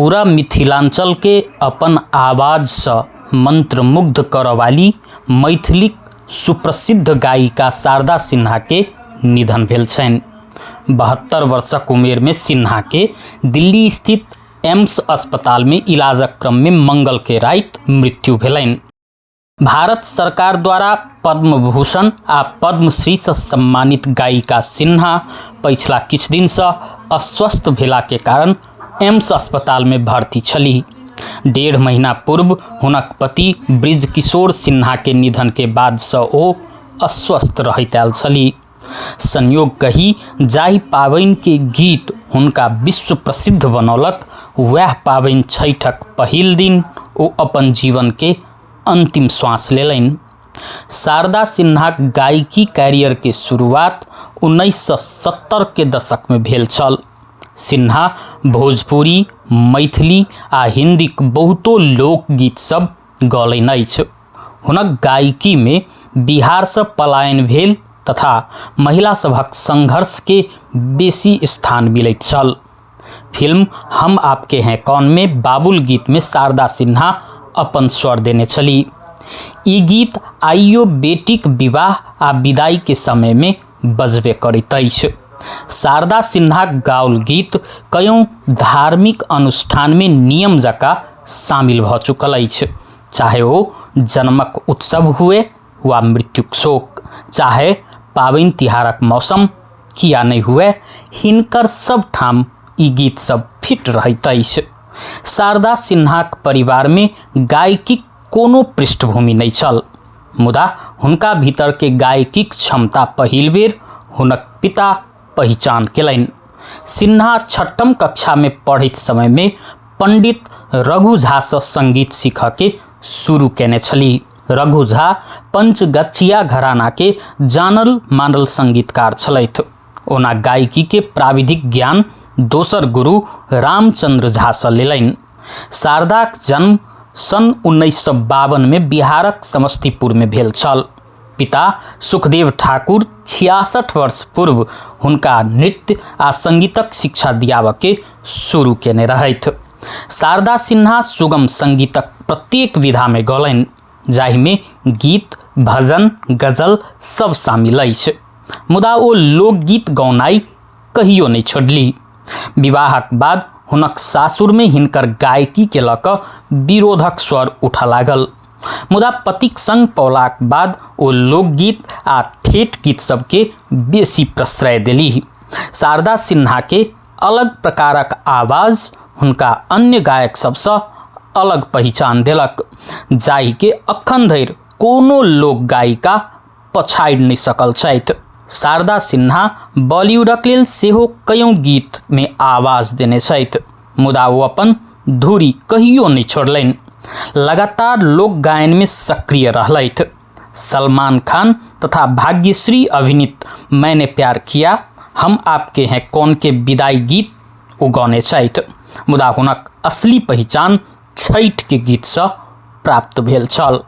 पूरा मिथिलांचल के अपन आवाज से मंत्रमुग्ध करवाली मैथिलीक सुप्रसिद्ध गायिका शारदा सिन्हा के निधन भेल छनि। 72 वर्षक उमेर में सिन्हा के दिल्ली स्थित एम्स अस्पताल में इलाजक क्रम में मंगल के राति मृत्यु भेलनि। भारत सरकार द्वारा पद्म भूषण आ पद्मश्री से सम्मानित गायिका सिन्हा पिछला किछु दिन से अस्वस्थ भेला के कारण एम्स अस्पताल में भर्ती छलीह। 1.5 महीना पूर्व हुनक पति ब्रिज किशोर सिन्हा के निधन के बाद से ओ अस्वस्थ रहैत आयल छलीह। संयोग कही जाहि पाबनि के गीत हुनका विश्व प्रसिद्ध बनौलक, वह पाबनि छठक पहिल दिन ओ अपन जीवन के अंतिम श्वास लेलनि। शारदा सिन्हा गायकी कैरियर के शुरुआत 1970 के दशक में भेल छल। सिन्हा भोजपुरी, मैथिली आ हिंदीक बहुतो लोकगीत सब गौलनि अछि। हुनक गायकी में बिहार से पलायन भेल तथा महिला सभक संघर्ष के बेसी स्थान मिलैत छल। फिल्म हम आपके हैं कौन में बाबुल गीत में शारदा सिन्हा अपन स्वर देने छली। ई गीत आइयो बेटीक विवाह आ विदाई के समय में बजबे करैत अछि। शारदा सिन्हा गाओल गीत कयों धार्मिक अनुष्ठान में नियम जका शामिल भ चुकल अछि, चाहे ओ जन्मक उत्सव हुए वा मृत्युक शोक, चाहे पाबनि तिहारक मौसम किया नहीं हुए, हिनकर सब ठाम ई गीत सब फिट रहैत अछि। शारदा सिन्हाक परिवार में गायकी कोनो पृष्ठभूमि नहीं छल, मुदा हुनका भीतर के गायकीक क्षमता पहिल बेर हुनक पिता पहचान केलनि। सिन्हा 6वीं कक्षा में पढ़ैत समय में पंडित रघु झा से संगीत सीखऽ के शुरू केने छलीह। रघु झा पंचगछिया घराना के जानल मानल संगीतकार छलथि। ओना गायकी के प्राविधिक ज्ञान दोसर गुरु रामचंद्र झा से लेलनि। शारदाक जन्म सन 1952 में बिहारक समस्तीपुर में भेल छल। पिता सुखदेव ठाकुर 66 वर्ष पूर्व हुनका नृत्य आ संगीतक शिक्षा दियाबऽ के शुरू केने रहथि। शारदा सिन्हा सुगम संगीतक प्रत्येक विधा में गौलनि, जाहि में गीत, भजन, गजल सब शामिल अछि, मुदा ओ लोकगीत गौनाई कहियो नहीं छोड़ली। विवाहक बाद हुनक सासुर में हिनकर गायकी के लऽ कऽ विरोधक स्वर उठऽ लागल, मुदा पतिक संग पौलाक बाद ओ लोकगीत आ ठेठ गीत सबके बेसी प्रश्रय देलीह। शारदा सिन्हा के अलग प्रकारक आवाज हुनका अन्य गायक सबसँ अलग पहचान देलक, जाहि के अखन धरि कोनो लोक गायिका पछाड़ि नहीं सकल छथि। शारदा सिन्हा बॉलीवुडक लेल सेहो कयों गीत में आवाज देने छथि, मुदा ओ अपन धुरी कहियो नहीं छोड़लनि। लगातार लोक गायन में सक्रिय रहलथि। सलमान खान तथा भाग्यश्री अभिनीत मैंने प्यार किया, हम आपके हैं कौन के विदाई गीत ओ गौने छथि, मुदा हुनक असली पहचान छठि के गीत से प्राप्त भेल छल।